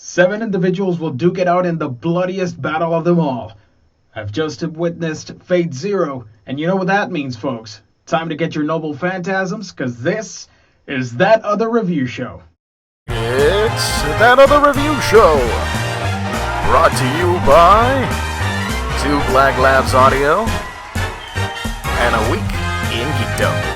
Seven individuals will duke it out in the bloodiest battle of them all. I've just witnessed Fate Zero, and you know what that means, folks. Time to get your noble phantasms, because this is That Other Review Show. It's That Other Review Show, brought to you by Two Black Labs Audio and A Week in Geekdom.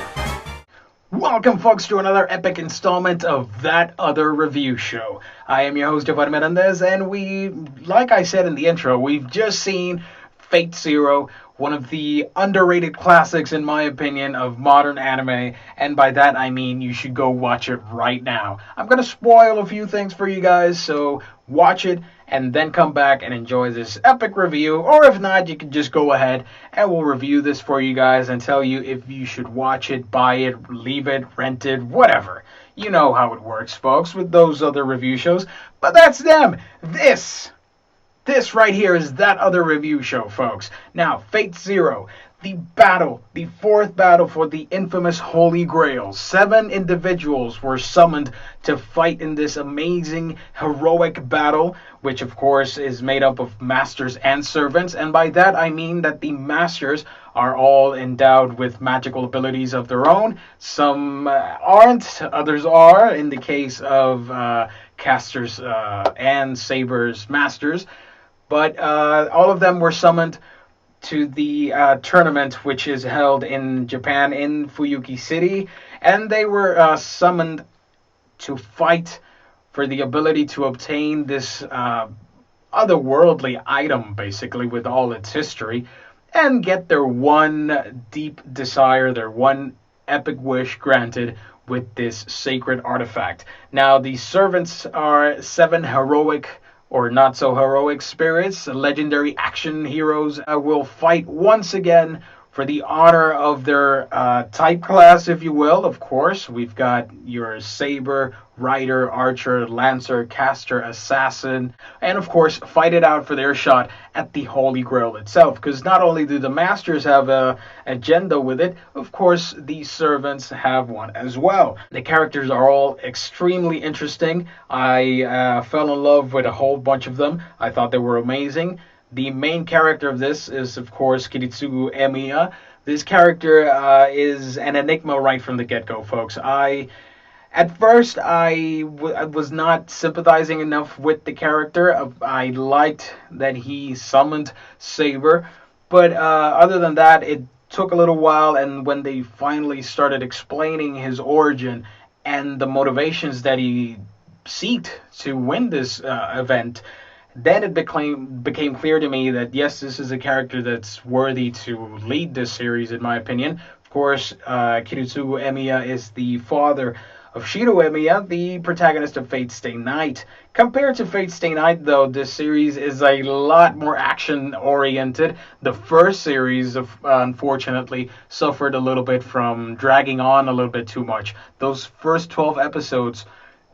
Welcome, folks, to another epic installment of That Other Review Show. I am your host, Giovanni Menendez, and like I said in the intro, we've just seen Fate Zero, one of the underrated classics, in my opinion, of modern anime, and by that I mean you should go watch it right now. I'm going to spoil a few things for you guys, so watch it and then come back and enjoy this epic review, or if not, you can just go ahead and we'll review this for you guys and tell you if you should watch it, buy it, leave it, rent it, whatever. You know how it works, folks, with those other review shows, but that's them. This right here is That Other Review Show, folks. Now, Fate Zero, the fourth battle for the infamous Holy Grail. 7 individuals were summoned to fight in this amazing, heroic battle, which of course is made up of masters and servants, and by that I mean that the masters are all endowed with magical abilities of their own. Some aren't, others are, in the case of casters and sabers masters. But all of them were summoned to the tournament, which is held in Japan, in Fuyuki City. And they were summoned to fight for the ability to obtain this otherworldly item, basically, with all its history, and get their one deep desire, their one epic wish granted with this sacred artifact. Now, the servants are 7 heroic or not so heroic spirits, legendary action heroes, will fight once again for the honor of their type class, if you will. Of course, we've got your saber, rider, archer, lancer, caster, assassin, and of course, fight it out for their shot at the Holy Grail itself. Because not only do the masters have a agenda with it, of course, these servants have one as well. The characters are all extremely interesting. I fell in love with a whole bunch of them. I thought they were amazing. The main character of this is, of course, Kiritsugu Emiya. This character is an enigma right from the get-go, folks. At first, I was not sympathizing enough with the character. I liked that he summoned Saber, but other than that, it took a little while, and when they finally started explaining his origin and the motivations that he seeked to win this event, then it became clear to me that yes, this is a character that's worthy to lead this series, in my opinion. Of course, Kiritsugu Emiya is the father of Shiro Emiya, the protagonist of Fate Stay Night. Compared to Fate Stay Night, though, this series is a lot more action-oriented. The first series, unfortunately, suffered a little bit from dragging on a little bit too much. Those first 12 episodes,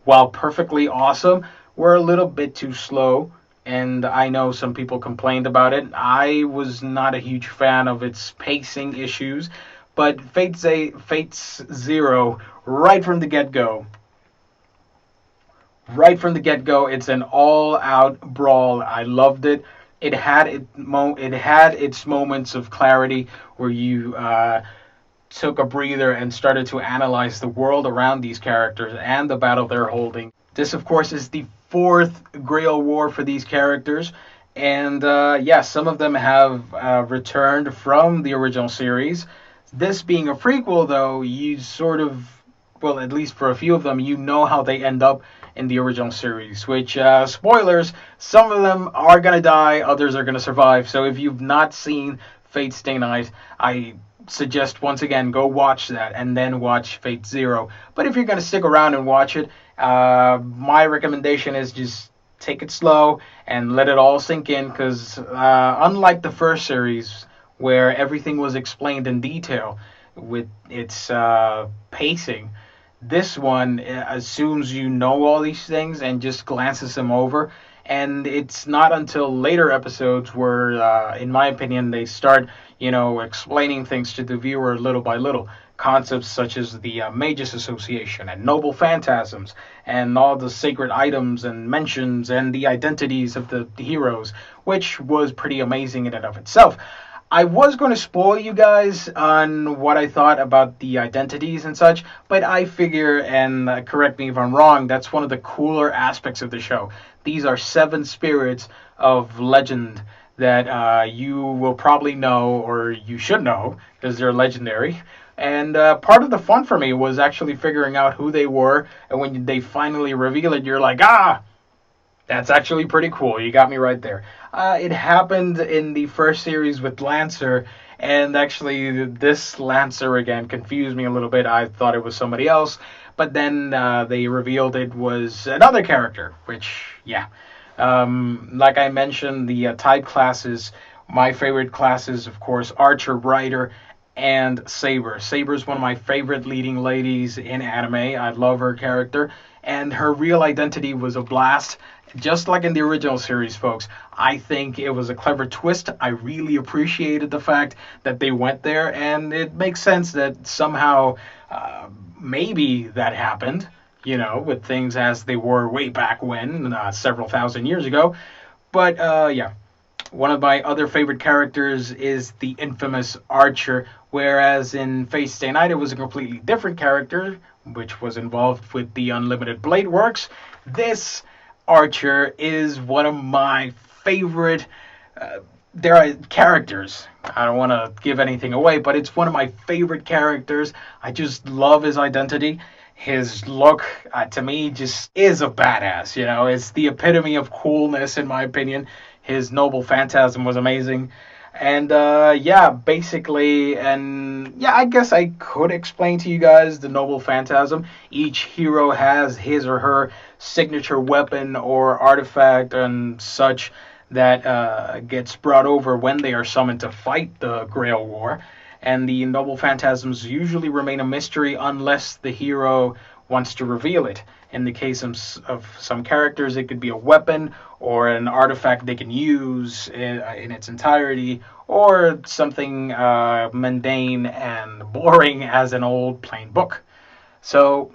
while perfectly awesome, were a little bit too slow. And I know some people complained about it. I was not a huge fan of its pacing issues, but Fate Zero, right from the get-go, it's an all-out brawl. I loved it. It had its moments of clarity where you took a breather and started to analyze the world around these characters and the battle they're holding. This, of course, is the 4th Grail War for these characters, and yes, some of them have returned from the original series. This being a prequel, though, you sort of, well, at least for a few of them, you know how they end up in the original series, which, spoilers, some of them are going to die, others are going to survive. So if you've not seen Fate Stay Night, I suggest once again go watch that and then watch Fate Zero. But if you're going to stick around and watch it, my recommendation is just take it slow and let it all sink in, because unlike the first series where everything was explained in detail with its pacing, this one assumes you know all these things and just glances them over. And it's not until later episodes where, in my opinion, they start, explaining things to the viewer little by little. concepts such as the Magus Association and Noble Phantasms and all the sacred items and mentions and the identities of the heroes, which was pretty amazing in and of itself. I was going to spoil you guys on what I thought about the identities and such, but I figure, and correct me if I'm wrong, that's one of the cooler aspects of the show. These are seven spirits of legend that you will probably know, or you should know, because they're legendary. And part of the fun for me was actually figuring out who they were, and when they finally reveal it, you're like, ah! That's actually pretty cool. You got me right there. It happened in the first series with Lancer, and actually this Lancer again confused me a little bit. I thought it was somebody else, but then they revealed it was another character, which, yeah. Like I mentioned, the type classes, my favorite classes, of course, Archer, Rider, and Saber. Saber is one of my favorite leading ladies in anime. I love her character, and her real identity was a blast. Just like in the original series, folks, I think it was a clever twist. I really appreciated the fact that they went there, and it makes sense that somehow maybe that happened, with things as they were way back when, several thousand years ago. But yeah, one of my other favorite characters is the infamous Archer, whereas in Fate Stay Night it was a completely different character, which was involved with the Unlimited Blade Works. This Archer is one of my favorite there are characters. I don't want to give anything away, but it's one of my favorite characters. I just love his identity. His look, to me, just is a badass. It's the epitome of coolness, in my opinion. His Noble Phantasm was amazing. And yeah, basically, and yeah, I guess I could explain to you guys the Noble Phantasm. Each hero has his or her signature weapon or artifact and such that gets brought over when they are summoned to fight the Grail War. And the Noble Phantasms usually remain a mystery unless the hero wants to reveal it. In the case of some characters, it could be a weapon or an artifact they can use in its entirety, or something mundane and boring as an old plain book. So,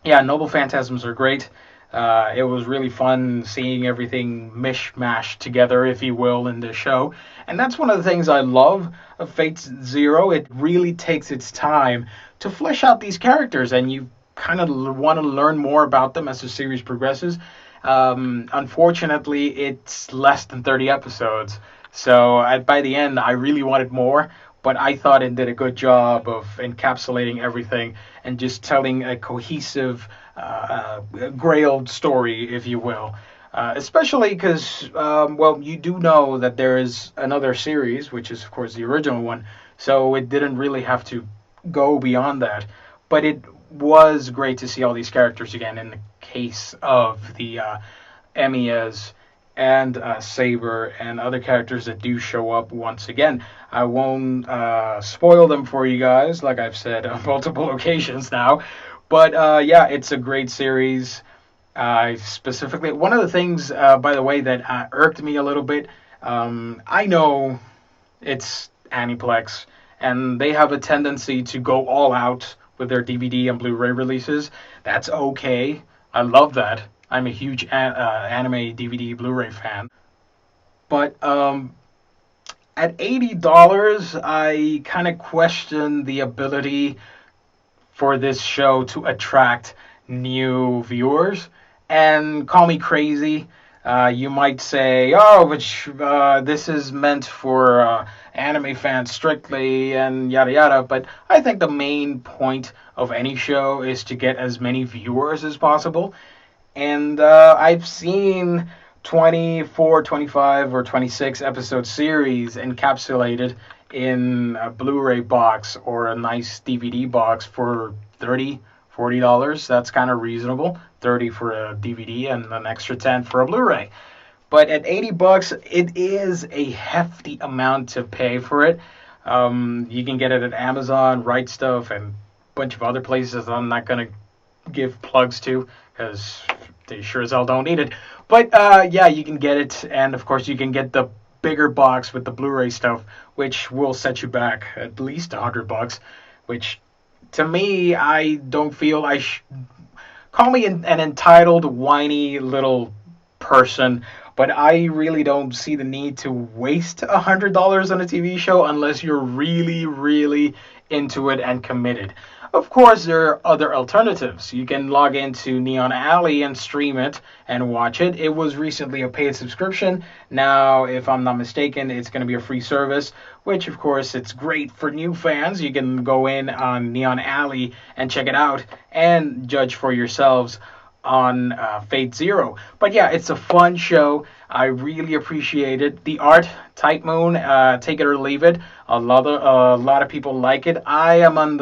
yeah, Noble Phantasms are great. It was really fun seeing everything mishmashed together, if you will, in this show. And that's one of the things I love of Fate Zero. It really takes its time to flesh out these characters, and you kind of want to learn more about them as the series progresses. Unfortunately, it's less than 30 episodes, so by the end, I really wanted more, but I thought it did a good job of encapsulating everything and just telling a cohesive Grail story, if you will. Especially because, well, you do know that there is another series, which is, of course, the original one, so it didn't really have to go beyond that. But it was great to see all these characters again in the case of the Emias and Saber and other characters that do show up once again. I won't spoil them for you guys, like I've said on multiple occasions now. But yeah, it's a great series. Specifically, one of the things, by the way, that irked me a little bit, I know it's Aniplex, and they have a tendency to go all out with their DVD and Blu-ray releases. That's okay. I love that. I'm a huge anime DVD Blu-ray fan. But at $80, I kind of question the ability for this show to attract new viewers. And call me crazy. You might say, oh, but this is meant for anime fans strictly and yada yada. But I think the main point of any show is to get as many viewers as possible. And I've seen 24, 25, or 26 episode series encapsulated in a Blu-ray box or a nice DVD box for $30, $40. That's kind of reasonable. 30 for a DVD and an extra 10 for a Blu-ray. But at $80, it is a hefty amount to pay for it. You can get it at Amazon, Right Stuff, and a bunch of other places I'm not going to give plugs to because they sure as hell don't need it. But yeah, you can get it, and of course you can get the bigger box with the Blu-ray stuff, which will set you back at least $100, which To me, I don't feel call me an entitled, whiny little person, but I really don't see the need to waste $100 on a TV show unless you're really, really into it and committed. Of course, there are other alternatives. You can log into Neon Alley and stream it and watch it. It was recently a paid subscription. Now, if I'm not mistaken, it's going to be a free service, which, of course, it's great for new fans. You can go in on Neon Alley and check it out and judge for yourselves on Fate Zero. But yeah, it's a fun show. I really appreciate it. The art, Type Moon, take it or leave it. A lot of people like it. I'm on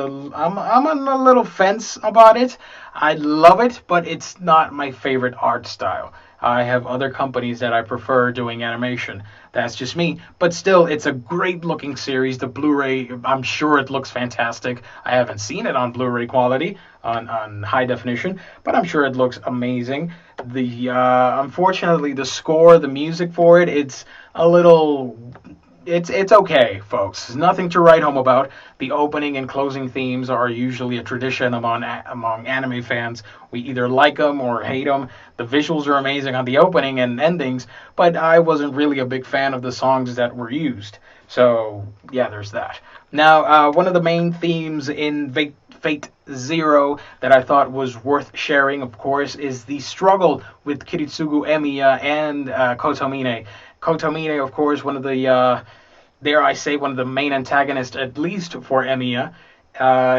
a little fence about it. I love it, but it's not my favorite art style. I have other companies that I prefer doing animation. That's just me. But still, it's a great looking series. The Blu-ray, I'm sure it looks fantastic. I haven't seen it on Blu-ray quality, on high definition, but I'm sure it looks amazing. The Unfortunately, the score, the music for it, it's a little it's okay, folks. There's nothing to write home about. The opening and closing themes are usually a tradition among anime fans. We either like them or hate them. The visuals are amazing on the opening and endings, but I wasn't really a big fan of the songs that were used. So yeah, there's that. Now, one of the main themes in Fate Zero that I thought was worth sharing, of course, is the struggle with Kiritsugu Emiya and Kotomine. Kotomine, of course, one of the dare I say, one of the main antagonists, at least for Emiya.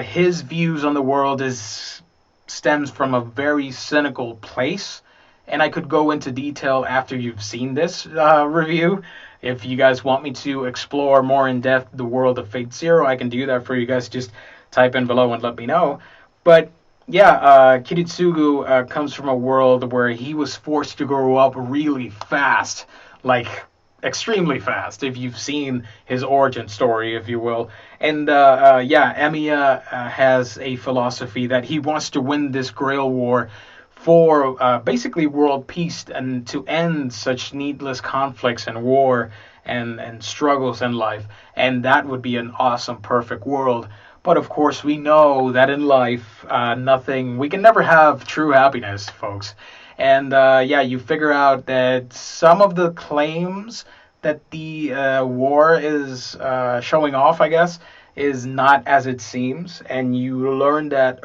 His views on the world is stems from a very cynical place, and I could go into detail after you've seen this review. If you guys want me to explore more in depth the world of Fate Zero, I can do that for you guys. Just type in below and let me know. But yeah, Kiritsugu comes from a world where he was forced to grow up really fast, like extremely fast, if you've seen his origin story, if you will. And yeah, Emiya has a philosophy that he wants to win this Grail War for basically world peace and to end such needless conflicts and war and struggles in life. And that would be an awesome, perfect world. But of course, we know that in life, we can never have true happiness, folks. And yeah, you figure out that some of the claims that the war is showing off, I guess, is not as it seems. And you learn that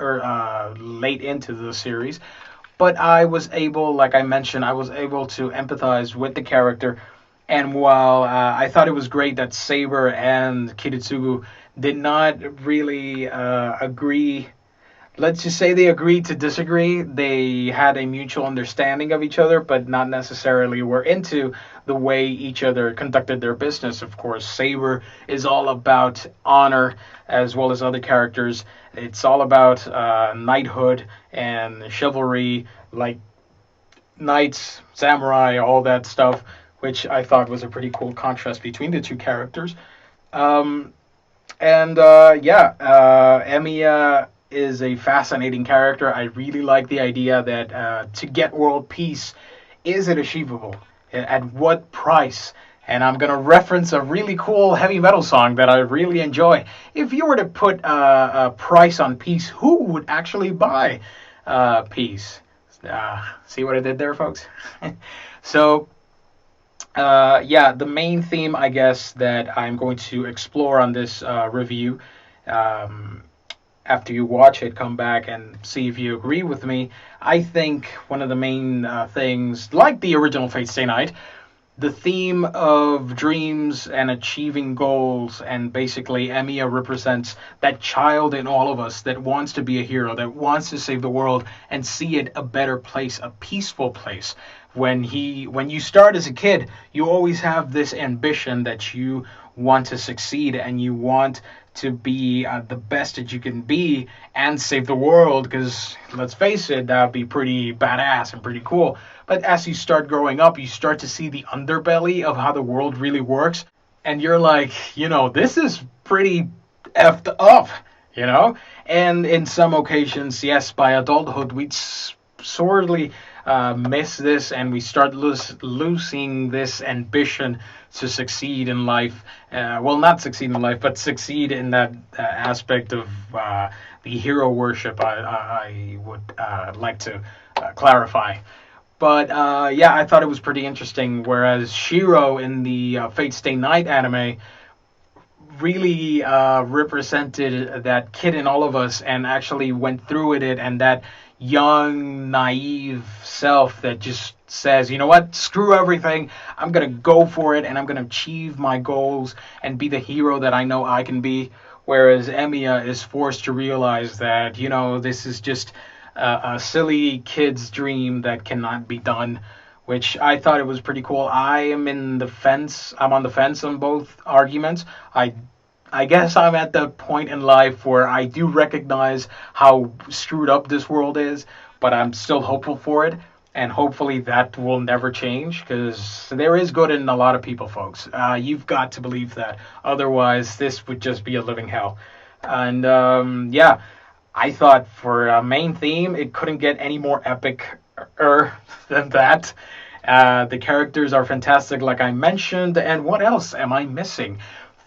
late into the series. But I was able, like I mentioned, I was able to empathize with the character. And while I thought it was great that Saber and Kiritsugu did not really agree, let's just say they agreed to disagree. They had a mutual understanding of each other, but not necessarily were into the way each other conducted their business. Of course, Saber is all about honor, as well as other characters. It's all about knighthood and chivalry, like knights, samurai, all that stuff, which I thought was a pretty cool contrast between the two characters. Um, and yeah, Emiya is a fascinating character. I really like the idea that to get world peace, is it achievable? At what price? And I'm going to reference a really cool heavy metal song that I really enjoy. If you were to put a price on peace, who would actually buy peace? See what I did there, folks? So, yeah, the main theme, I guess, that I'm going to explore on this review, after you watch it, come back and see if you agree with me. I think one of the main things, like the original Fate Stay Night, the theme of dreams and achieving goals, and basically Emiya represents that child in all of us that wants to be a hero, that wants to save the world and see it a better place, a peaceful place. When you start as a kid, you always have this ambition that you want to succeed and you want to be the best that you can be and save the world, because let's face it, that would be pretty badass and pretty cool. But as you start growing up, you start to see the underbelly of how the world really works, and you're like, this is pretty effed up. And in some occasions, yes, by adulthood, we sorely miss this and we start losing this ambition to succeed in life. Well, not succeed in life, but succeed in that aspect of the hero worship. I would like to clarify. But yeah, I thought it was pretty interesting. Whereas Shiro in the Fate Stay Night anime really represented that kid in all of us and actually went through with it, and that young, naive self that just says, you know what, screw everything, I'm going to go for it and I'm going to achieve my goals and be the hero that I know I can be. Whereas Emiya is forced to realize that, you know, this is just a silly kid's dream that cannot be done, which I thought it was pretty cool. I'm on the fence on both arguments. I guess I'm at the point in life where I do recognize how screwed up this world is, but I'm still hopeful for it, and hopefully that will never change, because there is good in a lot of people, folks. You've got to believe that. Otherwise, this would just be a living hell. And yeah, I thought for a main theme, it couldn't get any more epic than that. The characters are fantastic, like I mentioned. And what else am I missing?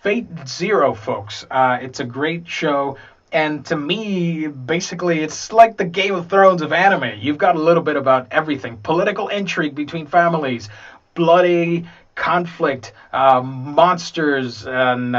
Fate Zero, folks. It's a great show. And to me, basically, it's like the Game of Thrones of anime. You've got a little bit about everything. Political intrigue between families, bloody conflict, monsters, and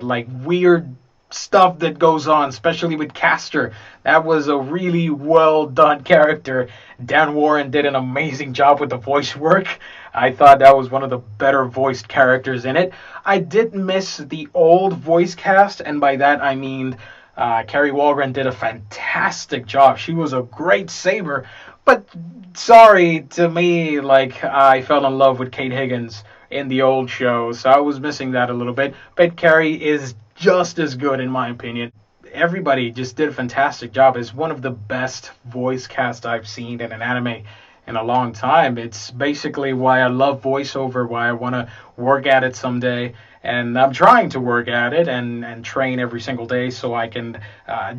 like weird stuff that goes on, especially with Castor. That was a really well done character. Dan Warren did an amazing job with the voice work. I thought that was one of the better voiced characters in it. I did miss the old voice cast, and by that I mean Carrie Walgren did a fantastic job. She was a great Saber, but sorry, to me, like, I fell in love with Kate Higgins in the old show, so I was missing that a little bit. But Carrie is just as good, in my opinion. Everybody just did a fantastic job. It's one of the best voice casts I've seen in an anime in a long time. It's basically why I love voiceover, why I want to work at it someday. And I'm trying to work at it and train every single day so I can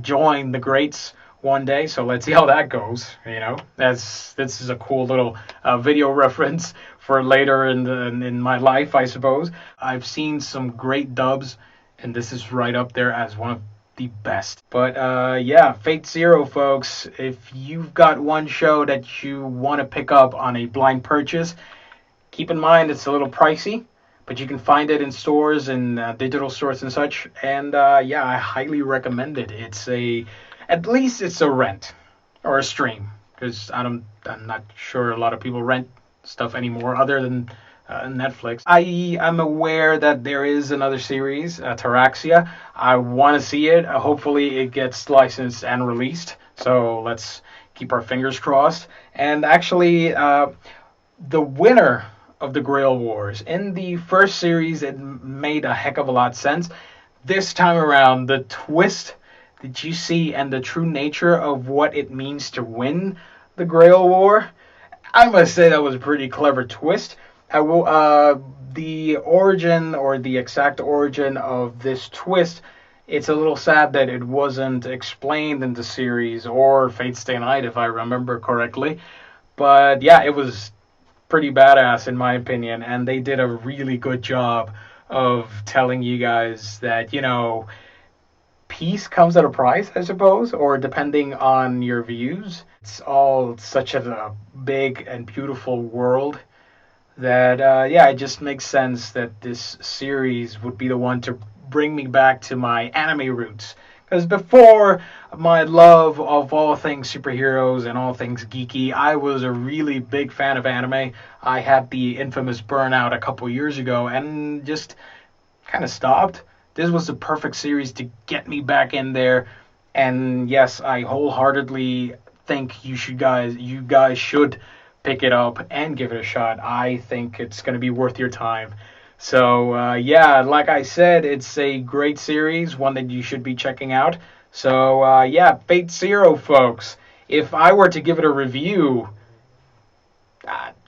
join the greats one day. So let's see how that goes. You know, this is a cool little video reference for later in my life, I suppose. I've seen some great dubs, and this is right up there as one of the best. But yeah, Fate Zero, folks. If you've got one show that you want to pick up on a blind purchase, keep in mind it's a little pricey, but you can find it in stores and digital stores and such. And yeah, I highly recommend it. At least it's a rent or a stream, because I'm not sure a lot of people rent stuff anymore other than Netflix. I am aware that there is another series, Taraxia. I want to see it. Hopefully it gets licensed and released. So let's keep our fingers crossed. And actually, the winner of the Grail Wars, in the first series, it made a heck of a lot of sense. This time around, the twist that you see and the true nature of what it means to win the Grail War, I must say that was a pretty clever twist. The origin, or the exact origin of this twist, it's a little sad that it wasn't explained in the series or Fate Stay Night, if I remember correctly. But yeah, it was pretty badass in my opinion, and they did a really good job of telling you guys that, you know, peace comes at a price, I suppose, or depending on your views. It's all such a big and beautiful world that, yeah, it just makes sense that this series would be the one to bring me back to my anime roots. Because before my love of all things superheroes and all things geeky, I was a really big fan of anime. I had the infamous Burnout a couple years ago and just kind of stopped. This was the perfect series to get me back in there. And yes, I wholeheartedly think you guys should pick it up and give it a shot. I think it's going to be worth your time. So, yeah, like I said, it's a great series, one that you should be checking out. So, yeah, Fate Zero, folks. If I were to give it a review,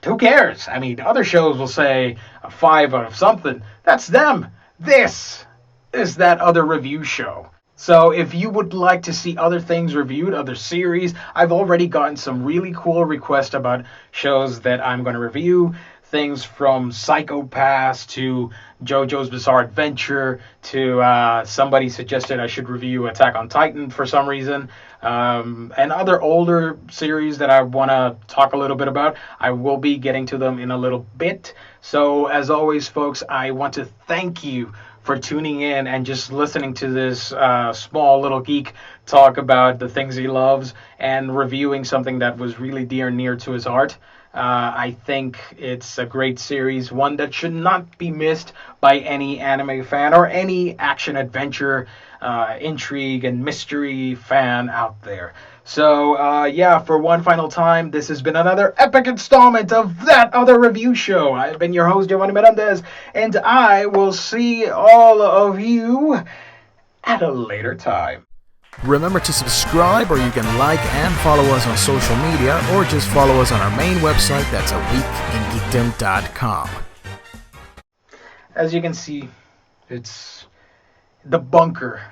who cares? I mean, other shows will say a 5 out of something. That's them. This is that other review show. So if you would like to see other things reviewed, other series, I've already gotten some really cool requests about shows that I'm going to review. Things from Psycho Pass to JoJo's Bizarre Adventure to somebody suggested I should review Attack on Titan for some reason, and other older series that I want to talk a little bit about. I will be getting to them in a little bit. So as always, folks, I want to thank you for tuning in and just listening to this small little geek talk about the things he loves and reviewing something that was really dear and near to his heart. I think it's a great series, one that should not be missed by any anime fan or any action adventure, intrigue, and mystery fan out there. So, yeah, for one final time, this has been another epic installment of That Other Review Show. I've been your host, Giovanni Menendez, and I will see all of you at a later time. Remember to subscribe, or you can like and follow us on social media, or just follow us on our main website, that's aweekingeekdom.com. As you can see, it's the bunker.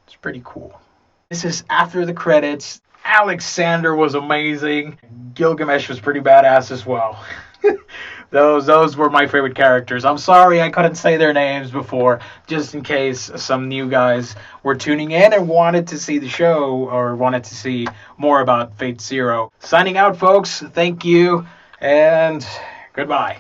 It's pretty cool. This is after the credits. Alexander was amazing. Gilgamesh was pretty badass as well. Those were my favorite characters. I'm sorry I couldn't say their names before, just in case some new guys were tuning in and wanted to see the show or wanted to see more about Fate Zero. Signing out, folks. Thank you, and goodbye.